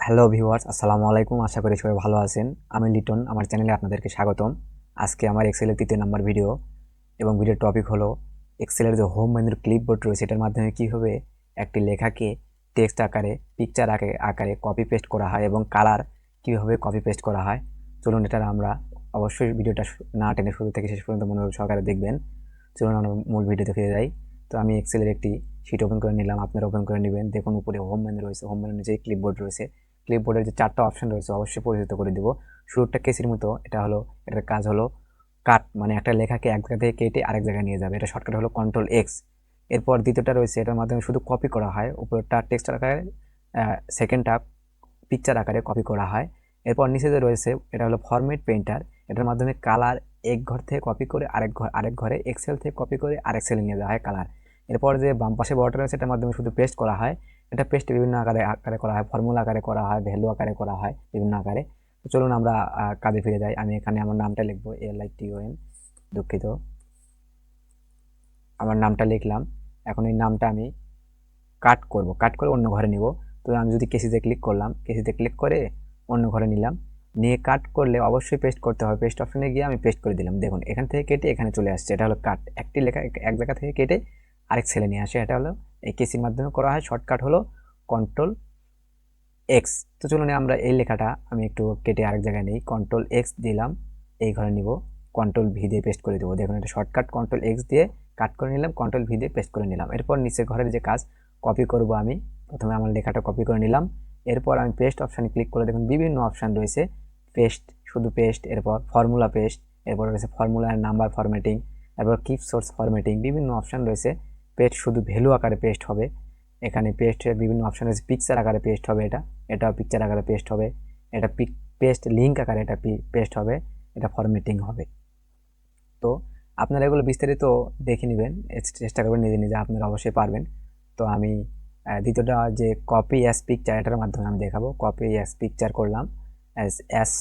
Hello viewers, আসসালামু আলাইকুম। আশা করি সবাই ভালো আছেন। আমি লিটন, আমার চ্যানেলে আপনাদেরকে স্বাগতম। আজকে আমার এক্সেলের ৩য় নাম্বার ভিডিও এবং ভিডিওর টপিক হলো এক্সেলের যে হোম মেনুর ক্লিপবোর্ড রয়েছে এটার মাধ্যমে কীভাবে একটি লেখাকে টেক্সট আকারে, পিকচার আকারে কপি পেস্ট করা হয় এবং কালার কীভাবে কপি পেস্ট করা হয়। চলুন এটা আমরা অবশ্যই ভিডিওটা না টেনে শুরু থেকে শেষ পর্যন্ত মনোযোগ সহকারে দেখবেন। চলুন আমরা মূল ভিডিওতে ফিরে যাই। তো আমি এক্সেলের একটি শিট ওপেন করে নিলাম, আপনারা ওপেন করে নেবেন। দেখুন উপরে হোম মেনু রয়েছে, হোম মেনুর নিচে ক্লিপবোর্ড রয়েছে। ক্লিপবোর্ডের যে 4টা অপশন রয়েছে অবশ্যই পরিচিত করে দেব। শুরুটা কেসির মতো, এটার কাজ হলো কাট, মানে একটা লেখাকে এক জায়গা থেকে কেটে আরেক জায়গায় নিয়ে যাবে। এটা শর্টকাট হলো কন্ট্রোল এক্স। এরপর দ্বিতীয়টা রয়েছে, এটার মাধ্যমে শুধু কপি করা হয়, উপরেরটা টেক্সট আকারে, সেকেন্ডটা পিকচার আকারে কপি করা হয়। এরপর নিচে যে রয়েছে এটা হলো ফরম্যাট পেইন্টার। এটার মাধ্যমে কালার এক ঘর থেকে কপি করে আরেক ঘরে, এক্সেল থেকে কপি করে আরেক সেলে নিয়ে যাওয়া হয় কালার। এরপর যে বাম পাশে বর্ডার রয়েছে এটার মাধ্যমে শুধু পেস্ট করা হয়। এটা পেস্ট বিভিন্ন আকারে করা হয়, ফর্মুলা আকারে করা হয়, ভ্যালু আকারে করা হয়, বিভিন্ন আকারে। তো চলুন আমরা কাজে ফিরে যাই। আমি এখানে আমার নামটা লিখবো, LITON, দুঃখিত, আমার নামটা লিখলাম। এখন এই নামটা আমি কাট করে অন্য ঘরে নিব। তো আমি যদি কেসিতে ক্লিক করলাম, কেসিতে ক্লিক করে অন্য ঘরে নিলাম, নিয়ে কাট করলে অবশ্যই পেস্ট করতে হবে। পেস্ট অপশনে গিয়ে আমি পেস্ট করে দিলাম। দেখুন এখান থেকে কেটে এখানে চলে আসছে। এটা হলো কাট, একটি লেখা এক জায়গা থেকে কেটে আরেক সেলে নিয়ে আসে। এটা হলো এই কেসির মাধ্যমে করা হয়। শর্টকাট হলো কন্ট্রোল এক্স। তো চলুন আমরা এই লেখাটা আমি একটু কেটে আরেক জায়গায় নিই, কন্ট্রোল এক্স দিলাম, এই ঘরে নিব, কন্ট্রোল ভি দিয়ে পেস্ট করে দেবো। দেখুন এটা শর্টকাট, কন্ট্রোল এক্স দিয়ে কাট করে নিলাম, কন্ট্রোল ভি দিয়ে পেস্ট করে নিলাম। এরপর নিচের ঘরের যে কাজ কপি করব, আমি প্রথমে আমার লেখাটা কপি করে নিলাম। এরপর আমি পেস্ট অপশানে ক্লিক করে দেখুন বিভিন্ন অপশান রয়েছে, পেস্ট, শুধু পেস্ট, এরপর ফর্মুলা পেস্ট, এরপর রয়েছে ফর্মুলার নাম্বার ফরম্যাটিং, এরপর কিপ সোর্স ফরম্যাটিং, বিভিন্ন অপশান রয়েছে। পেস্ট শুধু ভ্যালু আকারে পেস্ট হবে। এখানে পেস্টের বিভিন্ন অপশান রয়েছে, পিকচার আকারে পেস্ট হবে, এটা পিকচার আকারে পেস্ট হবে, এটা পেস্ট লিঙ্ক আকারে এটা পেস্ট হবে, এটা ফরম্যাটিং হবে। তো আপনারা এগুলো বিস্তারিত দেখে নেবেন, চেষ্টা করবেন নিজে নিজে, আপনারা অবশ্যই পারবেন। তো আমি দ্বিতীয়টা যে কপি অ্যাজ পিকচার, এটার মাধ্যমে আমি দেখাবো। কপি অ্যাজ পিকচার করলাম, অ্যাজ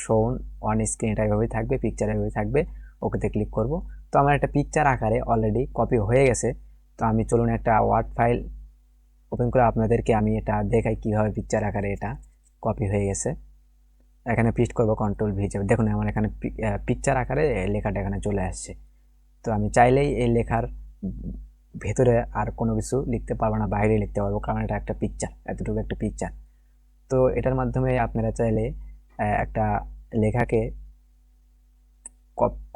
শোন অন স্ক্রিন, এটা এভাবেই থাকবে, পিকচার এভাবেই থাকবে। ওকেতে ক্লিক করব। তো আমার একটা পিকচার আকারে অলরেডি কপি হয়ে গেছে। তো আমি চলুন একটা ওয়ার্ড ফাইল ওপেন করে আপনাদেরকে আমি এটা দেখাই কীভাবে পিকচার আকারে এটা কপি হয়ে গেছে। এখানে পেস্ট করব, কন্ট্রোল ভি যাবে। দেখুন আমার এখানে পিকচার আকারে লেখাটা এখানে চলে আসছে। তো আমি চাইলেই এই লেখার ভেতরে আর কোনো কিছু লিখতে পারবো না, বাইরে লিখতে পারবো, কারণ এটা একটা পিকচার, এতটুকু একটা পিকচার। তো এটার মাধ্যমে আপনারা চাইলে একটা লেখাকে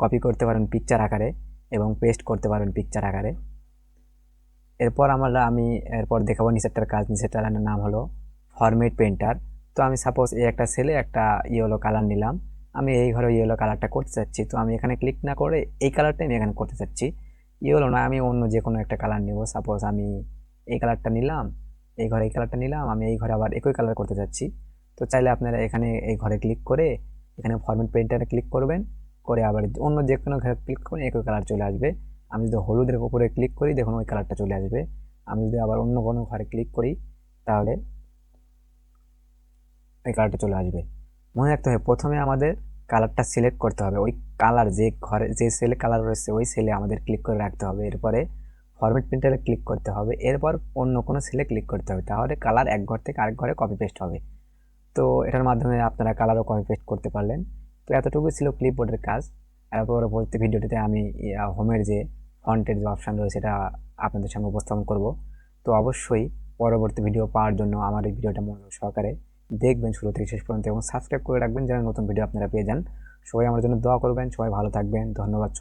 কপি করতে পারেন পিকচার আকারে এবং পেস্ট করতে পারেন পিকচার আকারে। এরপর আমি এরপর দেখাবো নিচেরটার কাজ। নিচেরটার নাম হলো ফরম্যাট পেইন্টার। তো আমি সাপোজ এই একটা সেলে একটা ইয়েলো কালার নিলাম, আমি এই ঘরে ইয়েলো কালারটা করতে চাচ্ছি। তো আমি এখানে ক্লিক না করে এই কালারটাই আমি এখানে করতে চাচ্ছি। ইয়েলো না, আমি অন্য যে কোনো একটা কালার নেব। সাপোজ আমি এই কালারটা নিলাম, এই ঘরে এই কালারটা নিলাম, আমি এই ঘরে আবার একই কালার করতে চাচ্ছি। তো চাইলে আপনারা এখানে এই ঘরে ক্লিক করে এখানে ফরম্যাট পেইন্টারে ক্লিক করবেন, করে আবার অন্য যে কোনো ঘরে ক্লিক করে একই কালার চলে আসবে। আমি যদি হলুদের উপরে ক্লিক করি দেখুন ওই কালারটা চলে আসবে। আমি যদি আবার অন্য কোনো ঘরে ক্লিক করি তাহলে এই কালারটা চলে আসবে। মনে রাখতে হবে প্রথমে আমাদের কালারটা সিলেক্ট করতে হবে, ওই কালার যে ঘরে যে সেলে কালার রয়েছে ওই সেলে আমাদের ক্লিক করে রাখতে হবে। এরপরে ফরম্যাট প্রিন্টারে ক্লিক করতে হবে, এরপর অন্য কোনো সেলে ক্লিক করতে হবে, তাহলে কালার এক ঘর থেকে আরেক ঘরে কপি পেস্ট হবে। তো এটার মাধ্যমে আপনারা কালারও কপি পেস্ট করতে পারলেন। তো এতটুকু ছিল ক্লিপবোর্ডের কাজ। আর পরবর্তী ভিডিওটিতে আমি হোমের যে ফন্টের যে অপশান রয়েছে সেটা আপনাদের সামনে উপস্থাপন করব। তো অবশ্যই পরবর্তী ভিডিও পাওয়ার জন্য আমার এই ভিডিওটা মনোযোগ সহকারে দেখবেন শুরু থেকে শেষ পর্যন্ত এবং সাবস্ক্রাইব করে রাখবেন যেন নতুন ভিডিও আপনারা পেয়ে যান। সবাই আমার জন্য দোয়া করবেন, সবাই ভালো থাকবেন, ধন্যবাদ।